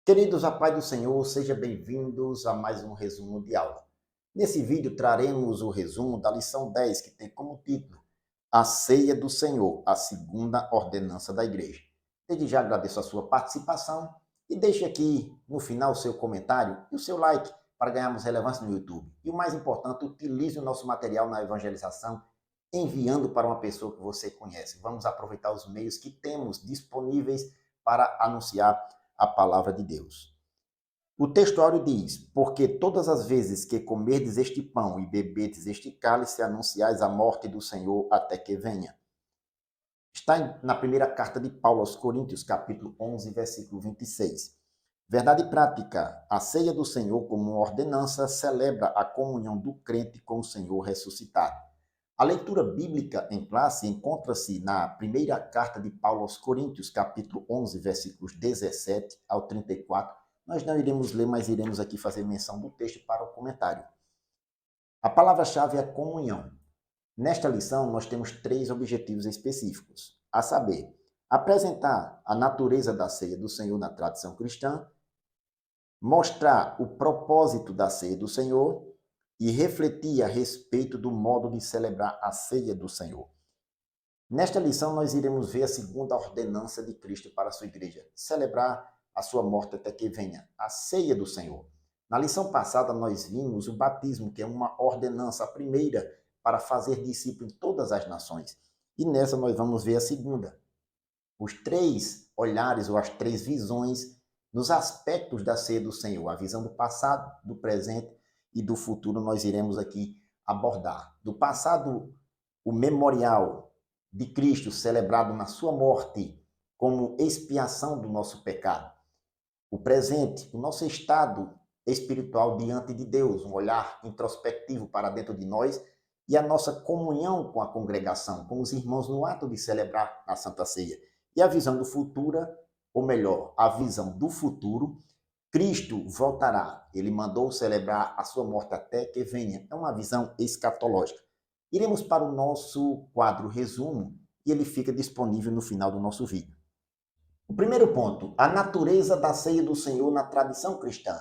Queridos, a paz do Senhor, sejam bem-vindos a mais um resumo de aula. Nesse vídeo traremos o resumo da lição 10, que tem como título A Ceia do Senhor, a segunda ordenança da igreja. Desde já agradeço a sua participação e deixe aqui no final o seu comentário e o seu like para ganharmos relevância no YouTube. E o mais importante, utilize o nosso material na evangelização, enviando para uma pessoa que você conhece. Vamos aproveitar os meios que temos disponíveis para anunciar a palavra de Deus. O textuário diz: porque todas as vezes que comerdes este pão e bebedes este cálice, anunciais a morte do Senhor até que venha. Está na primeira carta de Paulo aos Coríntios, capítulo 11, versículo 26. Verdade prática: a ceia do Senhor, como uma ordenança, celebra a comunhão do crente com o Senhor ressuscitado. A leitura bíblica em classe encontra-se na primeira carta de Paulo aos Coríntios, capítulo 11, versículos 17 ao 34. Nós não iremos ler, mas iremos aqui fazer menção do texto para o comentário. A palavra-chave é comunhão. Nesta lição, nós temos 3 objetivos específicos, a saber, apresentar a natureza da ceia do Senhor na tradição cristã, mostrar o propósito da ceia do Senhor e refletir a respeito do modo de celebrar a ceia do Senhor. Nesta lição, nós iremos ver a segunda ordenança de Cristo para a sua igreja, celebrar a sua morte até que venha, a ceia do Senhor. Na lição passada, nós vimos o batismo, que é uma ordenança, a primeira, para fazer discípulo em todas as nações. E nessa nós vamos ver a segunda. Os 3 olhares ou as 3 visões nos aspectos da ceia do Senhor, a visão do passado, do presente e do futuro nós iremos aqui abordar. Do passado, o memorial de Cristo celebrado na sua morte como expiação do nosso pecado. O presente, o nosso estado espiritual diante de Deus, um olhar introspectivo para dentro de nós e a nossa comunhão com a congregação, com os irmãos no ato de celebrar a Santa Ceia. E a visão do futuro, ou melhor, a visão do futuro, Cristo voltará. Ele mandou celebrar a sua morte até que venha. É uma visão escatológica. Iremos para o nosso quadro resumo e ele fica disponível no final do nosso vídeo. O primeiro ponto, a natureza da ceia do Senhor na tradição cristã.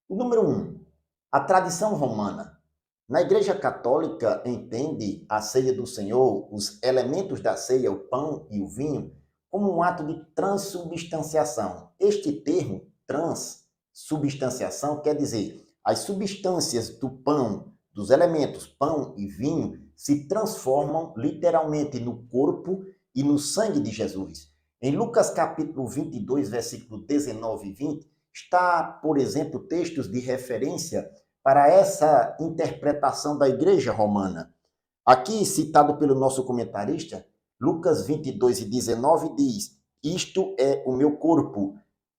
O número 1, a tradição romana. Na Igreja Católica entende a ceia do Senhor, os elementos da ceia, o pão e o vinho, como um ato de transubstanciação. Este termo, transubstanciação, quer dizer, as substâncias do pão, dos elementos pão e vinho, se transformam literalmente no corpo e no sangue de Jesus. Em Lucas capítulo 22, versículo 19 e 20, está, por exemplo, textos de referência para essa interpretação da Igreja Romana. Aqui, citado pelo nosso comentarista, Lucas 22 e 19 diz: isto é o meu corpo.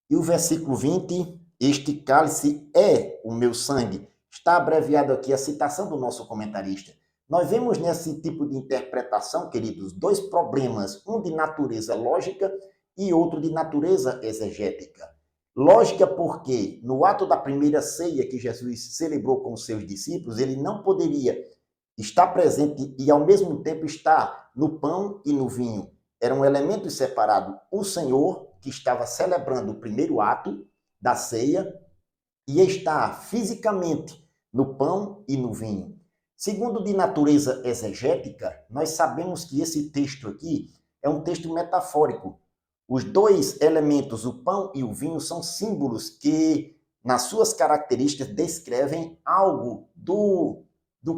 E o versículo 20, este cálice é o meu sangue. Está abreviado aqui a citação do nosso comentarista. Nós vemos nesse tipo de interpretação, queridos, 2 problemas, um de natureza lógica e outro de natureza exegética. Lógica porque, no ato da primeira ceia que Jesus celebrou com os seus discípulos, ele não poderia estar presente e, ao mesmo tempo, estar no pão e no vinho. Eram elementos separados. O Senhor, que estava celebrando o primeiro ato da ceia, e estar fisicamente no pão e no vinho. Segundo de natureza exegética, nós sabemos que esse texto aqui é um texto metafórico. Os 2 elementos, o pão e o vinho, são símbolos que, nas suas características, descrevem algo do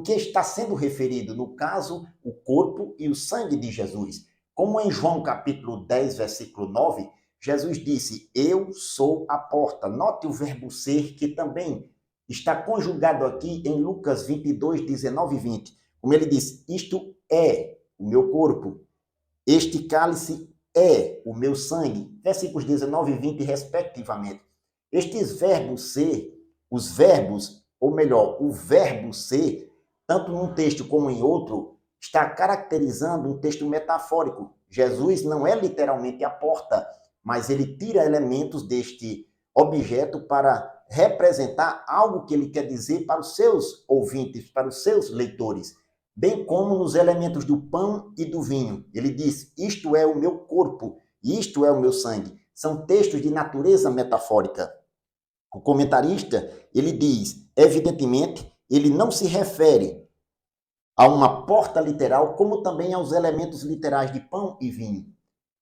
que está sendo referido, no caso, o corpo e o sangue de Jesus. Como em João capítulo 10, versículo 9, Jesus disse: eu sou a porta. Note o verbo ser, que também está conjugado aqui em Lucas 22, 19 e 20. Como ele diz, isto é o meu corpo, este cálice é o meu sangue. Versículos 19 e 20, respectivamente. Estes verbos ser, os verbos, ou melhor, o verbo ser, tanto num texto como em outro, está caracterizando um texto metafórico. Jesus não é literalmente a porta, mas ele tira elementos deste objeto para representar algo que ele quer dizer para os seus ouvintes, para os seus leitores, bem como nos elementos do pão e do vinho. Ele diz: isto é o meu corpo, isto é o meu sangue. São textos de natureza metafórica. O comentarista, ele diz, evidentemente, ele não se refere a uma porta literal, como também aos elementos literais de pão e vinho.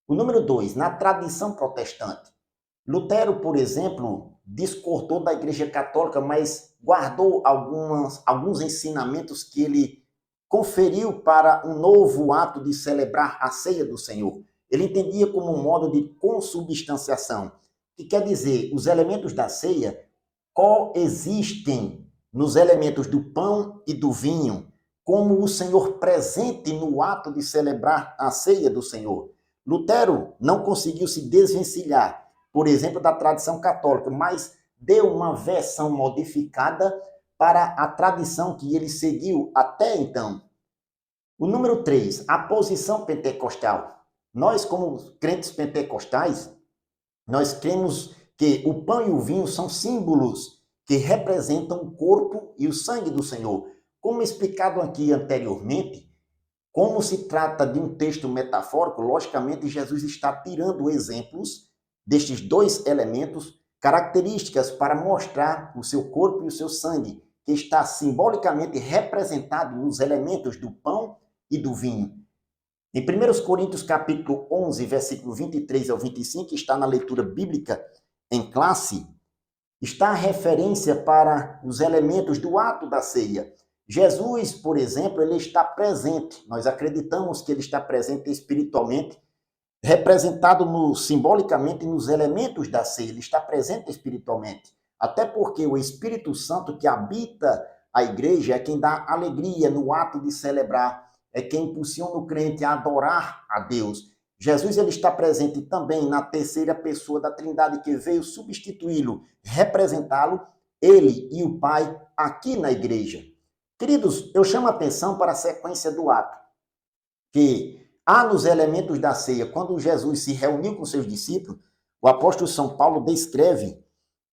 O número 2, na tradição protestante. Lutero, por exemplo, discordou da Igreja Católica, mas guardou alguns ensinamentos que ele conferiu para um novo ato de celebrar a ceia do Senhor. Ele entendia como um modo de consubstanciação, que quer dizer, os elementos da ceia coexistem nos elementos do pão e do vinho, como o Senhor presente no ato de celebrar a ceia do Senhor. Lutero não conseguiu se desvencilhar, por exemplo, da tradição católica, mas deu uma versão modificada para a tradição que ele seguiu até então. O número 3, a posição pentecostal. Nós, como crentes pentecostais, nós cremos que o pão e o vinho são símbolos que representam o corpo e o sangue do Senhor. Como explicado aqui anteriormente, como se trata de um texto metafórico, logicamente Jesus está tirando exemplos destes dois elementos, características para mostrar o seu corpo e o seu sangue, que está simbolicamente representado nos elementos do pão e do vinho. Em 1 Coríntios capítulo 11, versículo 23 ao 25, está na leitura bíblica em classe, está a referência para os elementos do ato da ceia. Jesus, por exemplo, ele está presente. Nós acreditamos que ele está presente espiritualmente, representado simbolicamente nos elementos da ceia. Ele está presente espiritualmente. Até porque o Espírito Santo que habita a igreja é quem dá alegria no ato de celebrar, é quem impulsiona o crente a adorar a Deus. Jesus ele está presente também na terceira pessoa da Trindade que veio substituí-lo, representá-lo, ele e o Pai aqui na igreja. Queridos, eu chamo a atenção para a sequência do ato, que há nos elementos da ceia, quando Jesus se reuniu com seus discípulos, o apóstolo São Paulo descreve,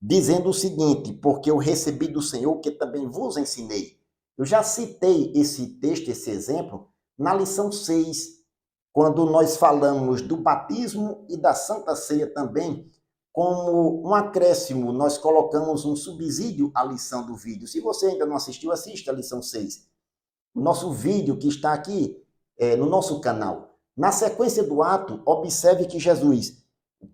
dizendo o seguinte, porque eu recebi do Senhor que também vos ensinei. Eu já citei esse texto, esse exemplo, na lição 6, quando nós falamos do batismo e da Santa Ceia também, como um acréscimo, nós colocamos um subsídio à lição do vídeo. Se você ainda não assistiu, assista a lição 6. O nosso vídeo que está aqui no nosso canal. Na sequência do ato, observe que Jesus,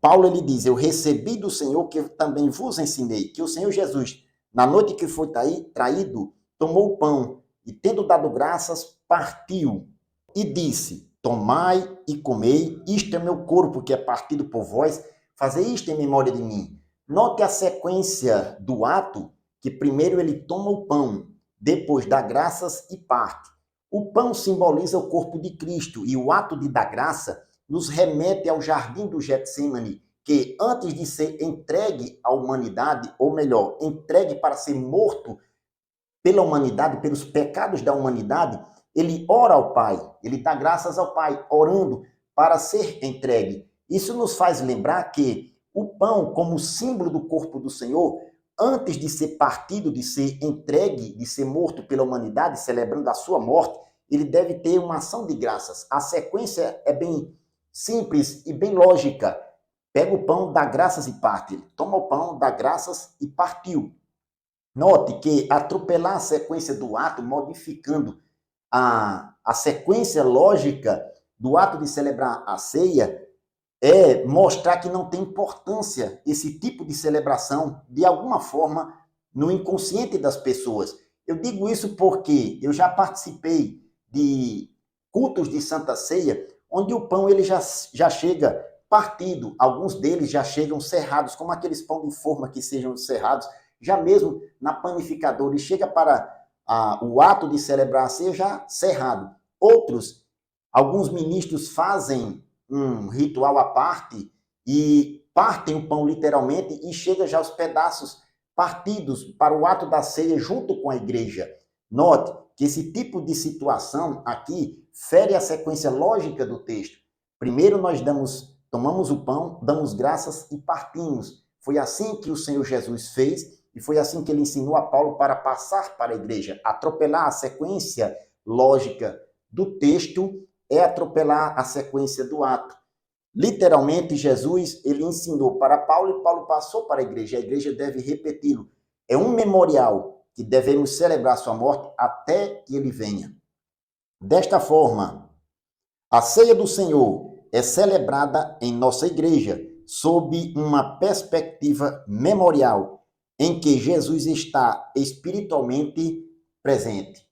Paulo ele diz, eu recebi do Senhor que também vos ensinei, que o Senhor Jesus, na noite que foi traído, tomou o pão e tendo dado graças, partiu e disse, tomai e comei, isto é meu corpo que é partido por vós, fazer isto em memória de mim. Note a sequência do ato, que primeiro ele toma o pão, depois dá graças e parte. O pão simboliza o corpo de Cristo e o ato de dar graça nos remete ao jardim do Getsêmani, que antes de ser entregue à humanidade, ou melhor, entregue para ser morto pela humanidade, pelos pecados da humanidade, ele ora ao Pai, ele dá graças ao Pai, orando para ser entregue. Isso nos faz lembrar que o pão, como símbolo do corpo do Senhor, antes de ser partido, de ser entregue, de ser morto pela humanidade, celebrando a sua morte, ele deve ter uma ação de graças. A sequência é bem simples e bem lógica. Pega o pão, dá graças e parte. Ele toma o pão, dá graças e partiu. Note que atropelar a sequência do ato, modificando a sequência lógica do ato de celebrar a ceia, é mostrar que não tem importância esse tipo de celebração, de alguma forma, no inconsciente das pessoas. Eu digo isso porque eu já participei de cultos de Santa Ceia, onde o pão ele já chega partido, alguns deles já chegam serrados, como aqueles pão de forma que sejam serrados, já mesmo na panificadora, e chega para o ato de celebrar a ceia já serrado. Outros, alguns ministros fazem um ritual à parte e partem o pão literalmente e chega já os pedaços partidos para o ato da ceia junto com a igreja. Note que esse tipo de situação aqui fere a sequência lógica do texto. Primeiro nós tomamos o pão, damos graças e partimos. Foi assim que o Senhor Jesus fez e foi assim que ele ensinou a Paulo para passar para a igreja. Atropelar a sequência lógica do texto é atropelar a sequência do ato. Literalmente, Jesus, ele ensinou para Paulo e Paulo passou para a igreja deve repeti-lo. É um memorial que devemos celebrar sua morte até que ele venha. Desta forma, a ceia do Senhor é celebrada em nossa igreja sob uma perspectiva memorial em que Jesus está espiritualmente presente.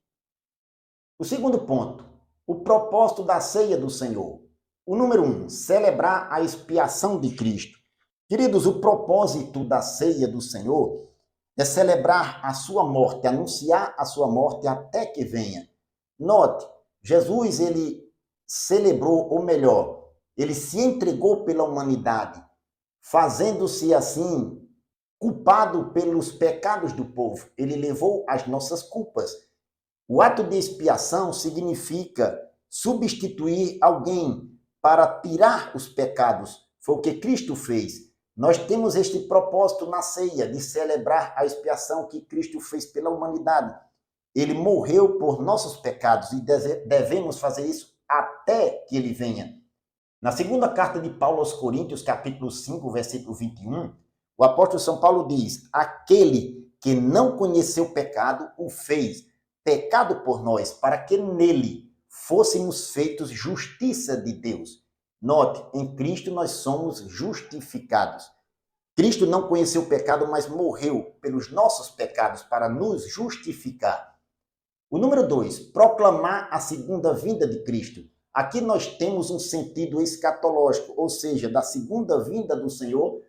O segundo ponto, o propósito da ceia do Senhor. O número 1, celebrar a expiação de Cristo. Queridos, o propósito da ceia do Senhor é celebrar a sua morte, anunciar a sua morte até que venha. Note, Jesus, ele celebrou, ou melhor, ele se entregou pela humanidade, fazendo-se assim culpado pelos pecados do povo. Ele levou as nossas culpas. O ato de expiação significa substituir alguém para tirar os pecados. Foi o que Cristo fez. Nós temos este propósito na ceia de celebrar a expiação que Cristo fez pela humanidade. Ele morreu por nossos pecados e devemos fazer isso até que ele venha. Na segunda carta de Paulo aos Coríntios, capítulo 5, versículo 21, o apóstolo São Paulo diz: aquele que não conheceu o pecado o fez pecado por nós, para que nele fôssemos feitos justiça de Deus. Note, em Cristo nós somos justificados. Cristo não conheceu o pecado, mas morreu pelos nossos pecados para nos justificar. O número 2, proclamar a segunda vinda de Cristo. Aqui nós temos um sentido escatológico, ou seja, da segunda vinda do Senhor,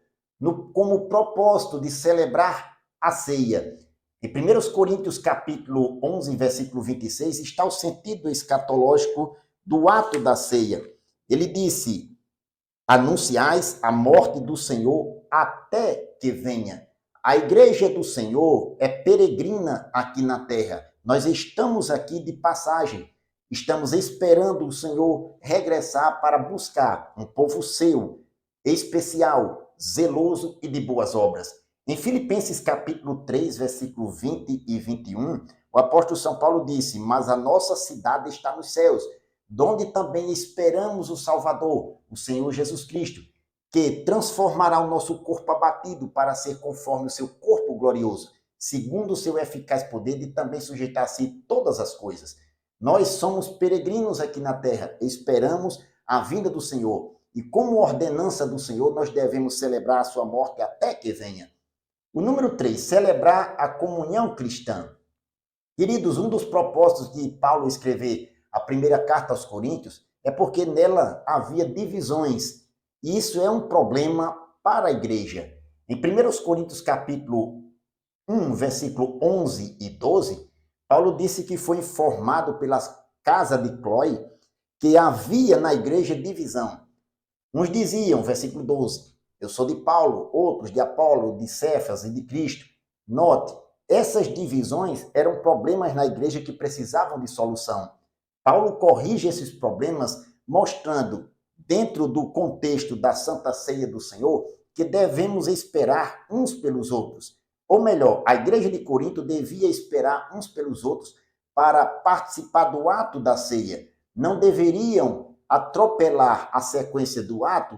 como propósito de celebrar a ceia. Em 1 Coríntios capítulo 11, versículo 26, está o sentido escatológico do ato da ceia. Ele disse: anunciais a morte do Senhor até que venha. A igreja do Senhor é peregrina aqui na terra. Nós estamos aqui de passagem. Estamos esperando o Senhor regressar para buscar um povo seu, especial, zeloso e de boas obras. Em Filipenses capítulo 3, versículo 20 e 21, o apóstolo São Paulo disse: mas a nossa cidade está nos céus, donde também esperamos o Salvador, o Senhor Jesus Cristo, que transformará o nosso corpo abatido para ser conforme o seu corpo glorioso, segundo o seu eficaz poder de também sujeitar a si todas as coisas. Nós somos peregrinos aqui na terra, esperamos a vinda do Senhor. E como ordenança do Senhor, nós devemos celebrar a sua morte até que venha. O número 3, celebrar a comunhão cristã. Queridos, um dos propósitos de Paulo escrever a primeira carta aos Coríntios é porque nela havia divisões. E isso é um problema para a igreja. Em 1 Coríntios capítulo 1, versículo 11 e 12, Paulo disse que foi informado pela casa de Cloé que havia na igreja divisão. Uns diziam, versículo 12, eu sou de Paulo, outros de Apolo, de Cefas e de Cristo. Note, essas divisões eram problemas na igreja que precisavam de solução. Paulo corrige esses problemas mostrando, dentro do contexto da Santa Ceia do Senhor, que devemos esperar uns pelos outros. Ou melhor, a igreja de Corinto devia esperar uns pelos outros para participar do ato da ceia. Não deveriam atropelar a sequência do ato,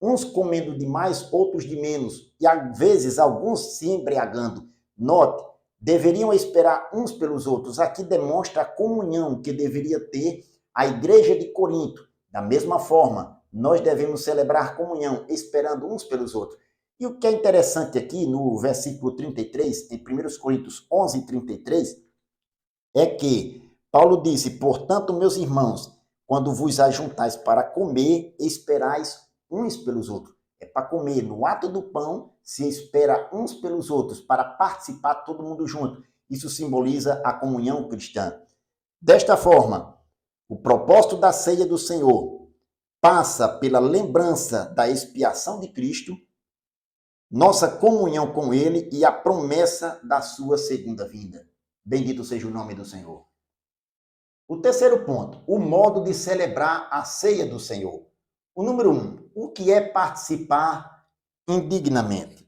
uns comendo de mais, outros de menos, e às vezes alguns se embriagando. Note, deveriam esperar uns pelos outros. Aqui demonstra a comunhão que deveria ter a igreja de Corinto. Da mesma forma, nós devemos celebrar comunhão, esperando uns pelos outros. E o que é interessante aqui, no versículo 33, em 1 Coríntios 11, 33, é que Paulo disse: portanto, meus irmãos, quando vos ajuntais para comer, esperais uns pelos outros. É para comer. No ato do pão, se espera uns pelos outros, para participar todo mundo junto. Isso simboliza a comunhão cristã. Desta forma, o propósito da ceia do Senhor passa pela lembrança da expiação de Cristo, nossa comunhão com Ele e a promessa da sua segunda vinda. Bendito seja o nome do Senhor. O terceiro ponto, o modo de celebrar a ceia do Senhor. O número 1, o que é participar indignamente?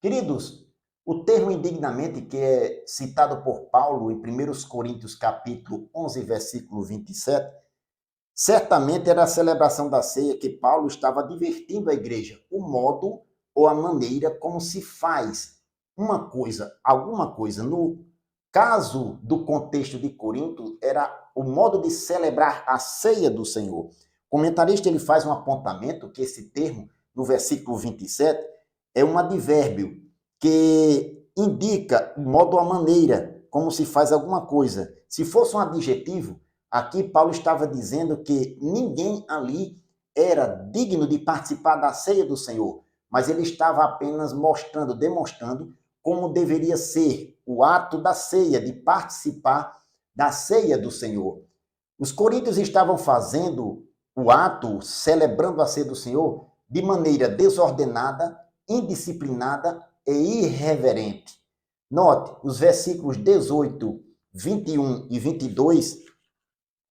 Queridos, o termo indignamente, que é citado por Paulo em 1 Coríntios capítulo 11, versículo 27, Certamente era a celebração da ceia que Paulo estava advertindo a igreja, o modo ou a maneira como se faz uma coisa, alguma coisa. No caso do contexto de Corinto, era o modo de celebrar a ceia do Senhor. O comentarista ele faz um apontamento que esse termo, no versículo 27, é um advérbio que indica o modo ou a maneira como se faz alguma coisa. Se fosse um adjetivo, aqui Paulo estava dizendo que ninguém ali era digno de participar da ceia do Senhor, mas ele estava apenas mostrando, demonstrando como deveria ser o ato da ceia, de participar da ceia do Senhor. Os coríntios estavam fazendo o ato, celebrando a ceia do Senhor, de maneira desordenada, indisciplinada e irreverente. Note, os versículos 18, 21 e 22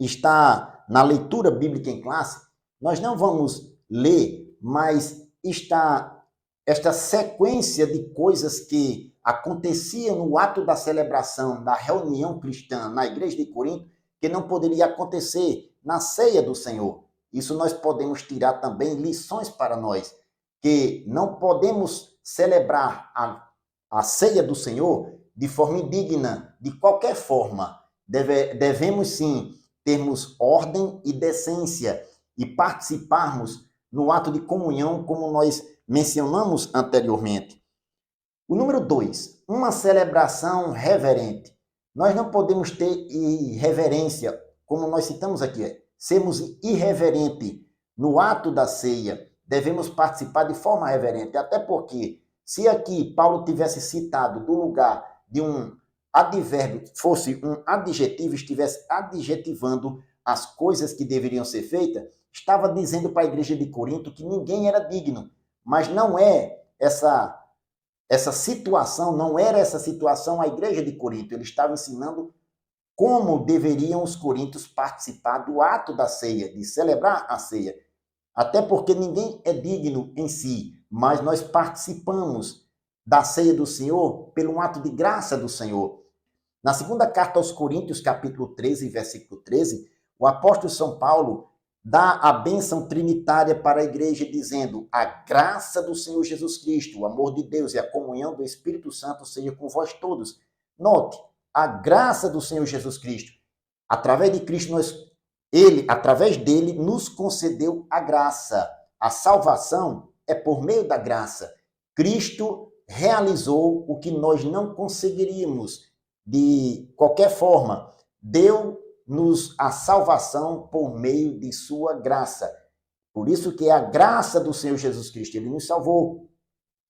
está na leitura bíblica em classe. Nós não vamos ler, mas está esta sequência de coisas que aconteciam no ato da celebração da reunião cristã na igreja de Corinto, que não poderia acontecer na ceia do Senhor. Isso nós podemos tirar também lições para nós, que não podemos celebrar a ceia do Senhor de forma indigna, de qualquer forma. Devemos sim termos ordem e decência e participarmos no ato de comunhão, como nós mencionamos anteriormente. O número 2, uma celebração reverente. Nós não podemos ter irreverência, como nós citamos aqui, sermos irreverentes no ato da ceia. Devemos participar de forma reverente, até porque se aqui Paulo tivesse citado do lugar de um advérbio, fosse um adjetivo, estivesse adjetivando as coisas que deveriam ser feitas, estava dizendo para a igreja de Corinto que ninguém era digno. Mas não é essa situação, não era essa situação a igreja de Corinto. Ele estava ensinando como deveriam os coríntios participar do ato da ceia, de celebrar a ceia. Até porque ninguém é digno em si, mas nós participamos da ceia do Senhor pelo ato de graça do Senhor. Na segunda carta aos Coríntios, capítulo 13, versículo 13, o apóstolo São Paulo dá a bênção trinitária para a igreja, dizendo: a graça do Senhor Jesus Cristo, o amor de Deus e a comunhão do Espírito Santo seja com vós todos. Note, a graça do Senhor Jesus Cristo. Através de Cristo, através dele, nos concedeu a graça. A salvação é por meio da graça. Cristo realizou o que nós não conseguiríamos de qualquer forma. Deu-nos a salvação por meio de sua graça. Por isso que é a graça do Senhor Jesus Cristo. Ele nos salvou.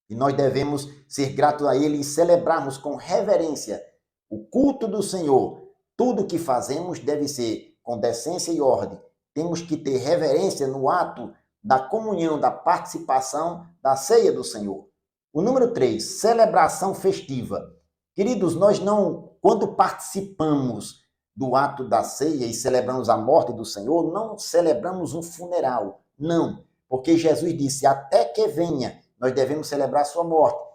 E nós devemos ser gratos a ele e celebrarmos com reverência o culto do Senhor. Tudo que fazemos deve ser com decência e ordem. Temos que ter reverência no ato da comunhão, da participação da ceia do Senhor. O número 3, celebração festiva. Queridos, nós não, quando participamos do ato da ceia e celebramos a morte do Senhor, não celebramos um funeral, não, porque Jesus disse, até que venha, nós devemos celebrar a sua morte.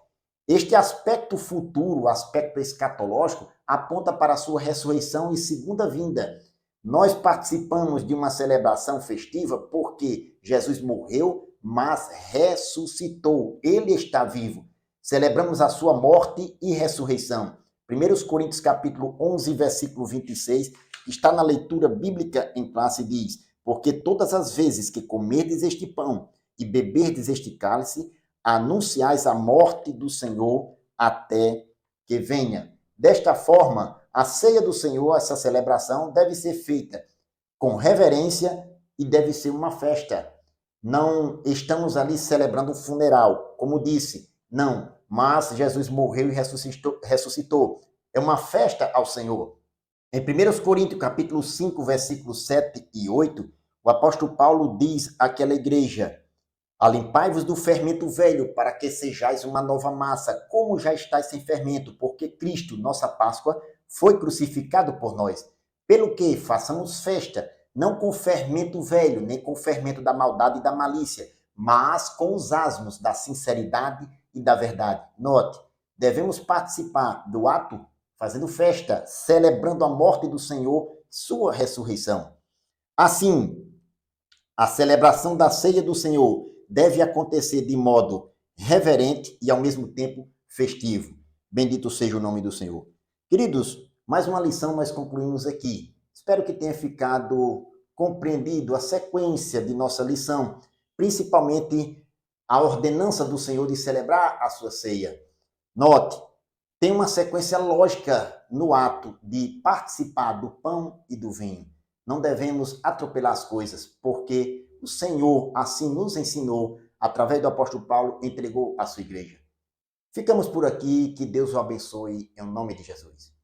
Este aspecto futuro, o aspecto escatológico, aponta para a sua ressurreição e segunda vinda. Nós participamos de uma celebração festiva porque Jesus morreu, mas ressuscitou. Ele está vivo. Celebramos a sua morte e ressurreição. 1 Coríntios capítulo 11, versículo 26, está na leitura bíblica em classe, diz: porque todas as vezes que comerdes este pão e beberdes este cálice, anunciais a morte do Senhor até que venha. Desta forma, a ceia do Senhor, essa celebração, deve ser feita com reverência e deve ser uma festa. Não estamos ali celebrando um funeral, como disse, não, mas Jesus morreu e ressuscitou. É uma festa ao Senhor. Em 1 Coríntios, capítulo 5, versículos 7 e 8, o apóstolo Paulo diz àquela igreja: alimpai-vos do fermento velho, para que sejais uma nova massa, como já estáis sem fermento, porque Cristo, nossa Páscoa, foi crucificado por nós. Pelo que façamos festa, não com fermento velho, nem com fermento da maldade e da malícia, mas com os asmos da sinceridade e da verdade. Note, devemos participar do ato fazendo festa, celebrando a morte do Senhor, sua ressurreição. Assim, A celebração da ceia do Senhor deve acontecer de modo reverente e ao mesmo tempo festivo. Bendito seja o nome do Senhor. Queridos, mais uma lição nós concluímos aqui. Espero que tenha ficado compreendido a sequência de nossa lição, principalmente a ordenança do Senhor de celebrar a sua ceia. Note, tem uma sequência lógica no ato de participar do pão e do vinho. Não devemos atropelar as coisas, porque o Senhor assim nos ensinou, através do apóstolo Paulo, entregou à sua igreja. Ficamos por aqui, que Deus o abençoe, em nome de Jesus.